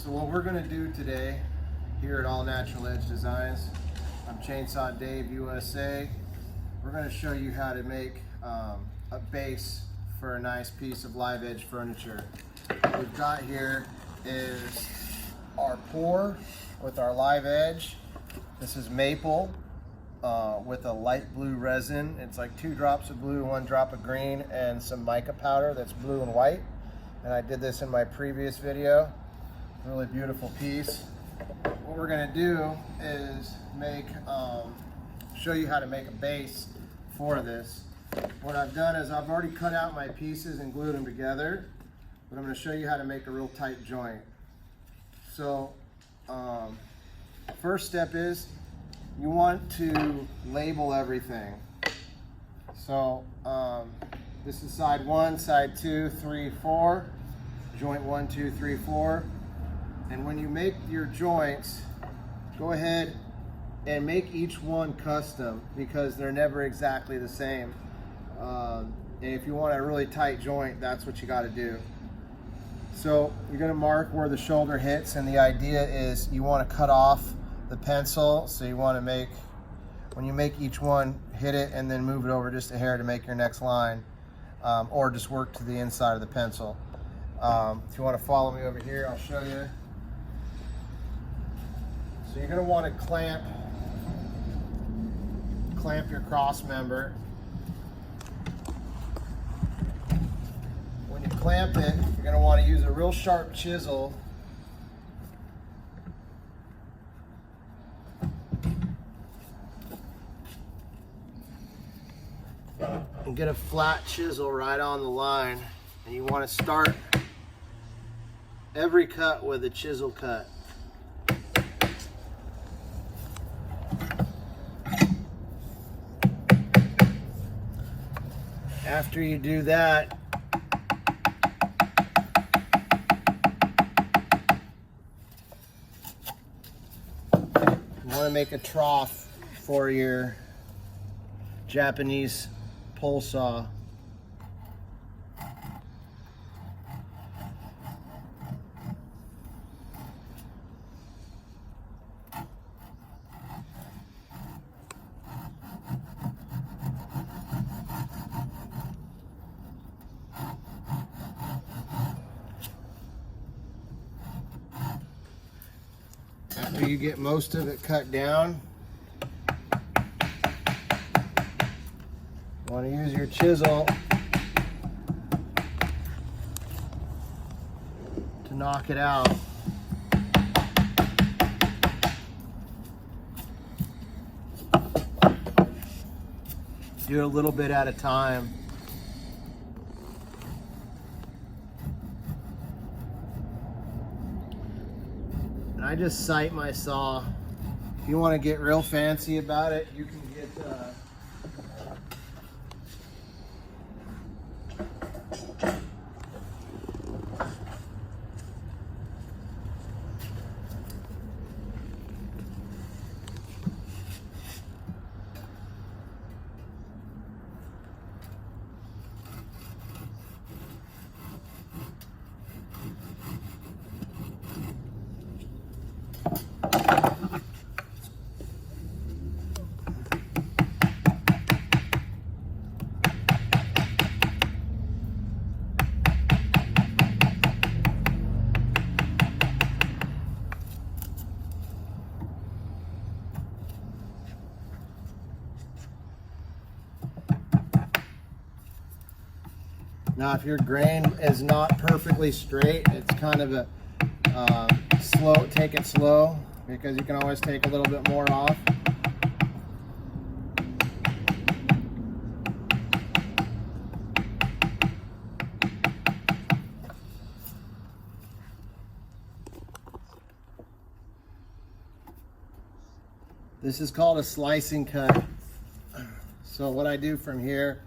So what we're going to do today here at All Natural Edge Designs, I'm Chainsaw Dave USA. We're going to show you how to make a base for a nice piece of live edge furniture. What we've got here is our pour with our live edge. This is maple with a light blue resin. It's like 2 drops of blue, 1 drop of green, and some mica powder that's blue and white. And I did this in my previous video. Really beautiful piece. What we're gonna do is show you how to make a base for this. What I've done is I've already cut out my pieces and glued them together, but I'm gonna show you how to make a real tight joint. So first step is you want to label everything. So this is side 1, side 2, 3, 4, joint 1, 2, 3, 4. And when you make your joints, go ahead and make each one custom because they're never exactly the same. And if you want a really tight joint, that's what you got to do. So you're going to mark where the shoulder hits, and the idea is you want to cut off the pencil. So you want to make, when you make each one, hit it and then move it over just a hair to make your next line, or just work to the inside of the pencil. If you want to follow me over here, I'll show you. So you're going to want to clamp your cross member. When you clamp it, you're going to want to use a real sharp chisel and get a flat chisel right on the line. And you want to start every cut with a chisel cut. After you do that, you want to make a trough for your Japanese pole saw. After you get most of it cut down, you want to use your chisel to knock it out. Do it a little bit at a time. I just sight my saw. If you want to get real fancy about it, you can get now, if your grain is not perfectly straight, it's kind of a take it slow, because you can always take a little bit more off. This is called a slicing cut. So what I do from here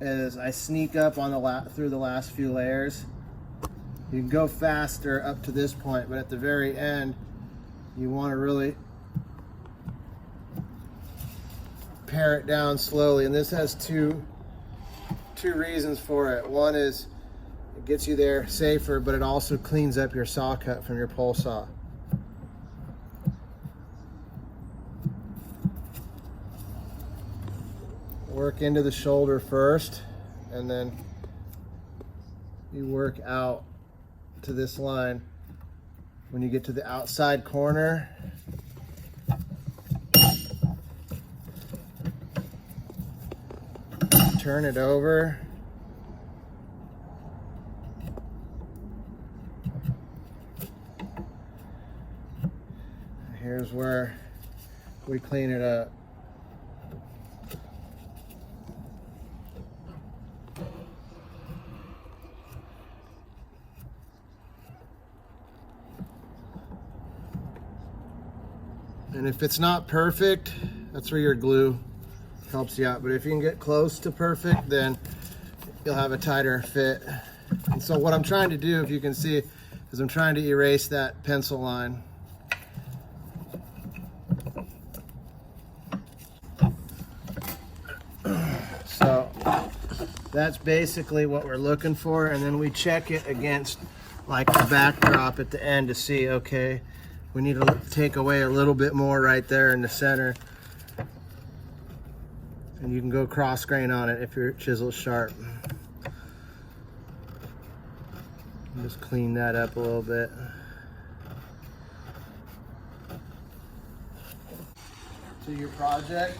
is I sneak up on through the last few layers. You can go faster up to this point, but at the very end, you want to really pare it down slowly. And this has two reasons for it. One is It gets you there safer, but it also cleans up your saw cut from your pole saw. Work into the shoulder first, and then you work out to this line. When you get to the outside corner, turn it over. Here's where we clean it up. And if it's not perfect, that's where your glue helps you out. But if you can get close to perfect, then you'll have a tighter fit. And so what I'm trying to do, if you can see, is I'm trying to erase that pencil line. So that's basically what we're looking for. And then we check it against like the backdrop at the end to see, okay, we need to take away a little bit more right there in the center. And you can go cross grain on it if your chisel's sharp. Just clean that up a little bit. To your project,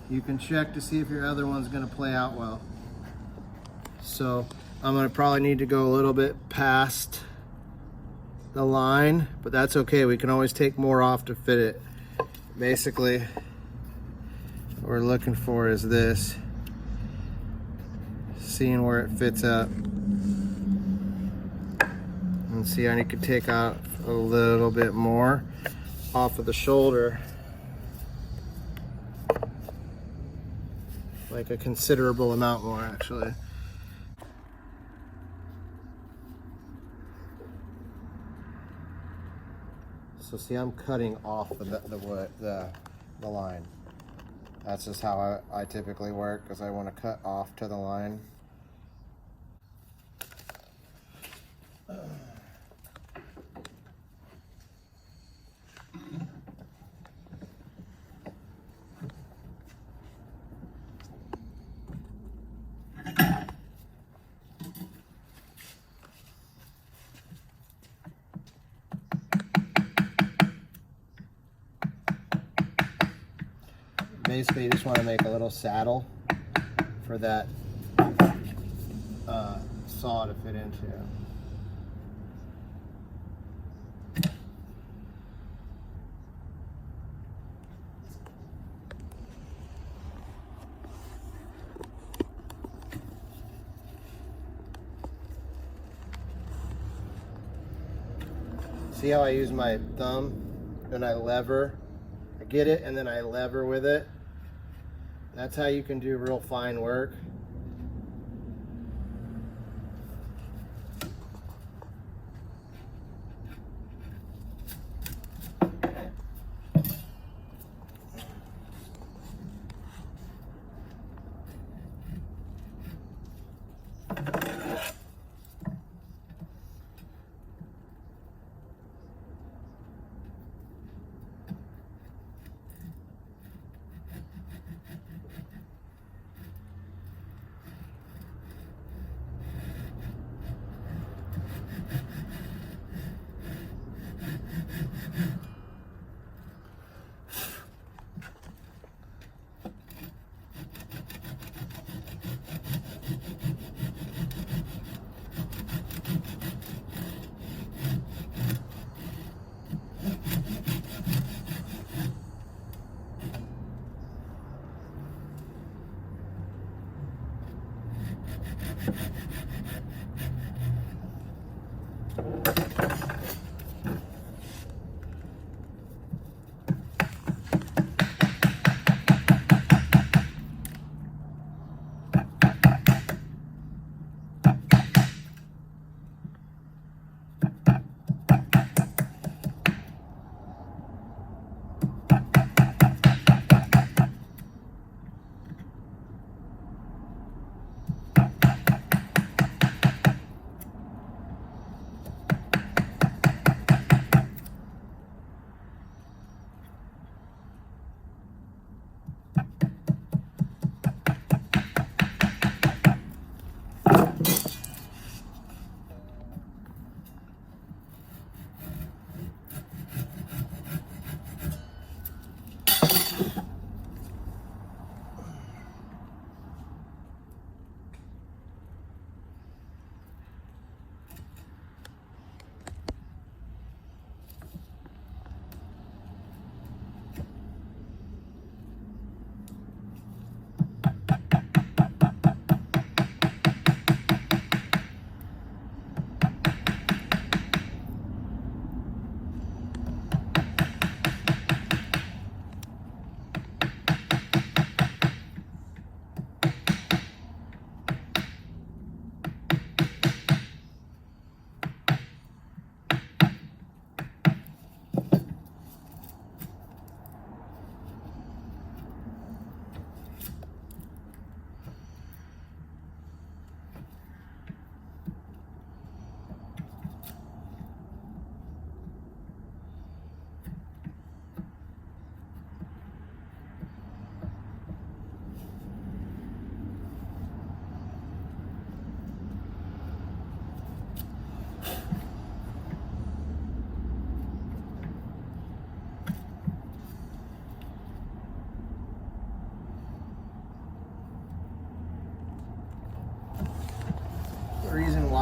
you can check to see if your other one's going to play out well. So I'm going to probably need to go a little bit past the line, but that's okay. We can always take more off to fit it. Basically, what we're looking for is this. Seeing where it fits up. And see, I need to take out a little bit more off of the shoulder. Like a considerable amount more, actually. So see, I'm cutting off the line. That's just how I typically work, because I want to cut off to the line. Basically, you just want to make a little saddle for that saw to fit into. See how I use my thumb and I lever? I get it and then I lever with it. That's how you can do real fine work.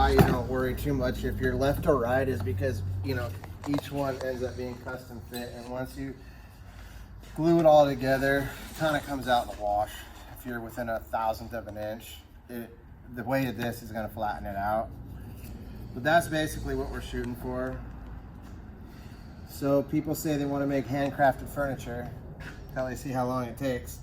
why you don't worry too much if you're left or right is because, you know, each one ends up being custom fit, and once you glue it all together, it kind of comes out in the wash. If you're within a thousandth of an inch, the weight of this is going to flatten it out. But that's basically what we're shooting for. So people say they want to make handcrafted furniture until they see how long it takes.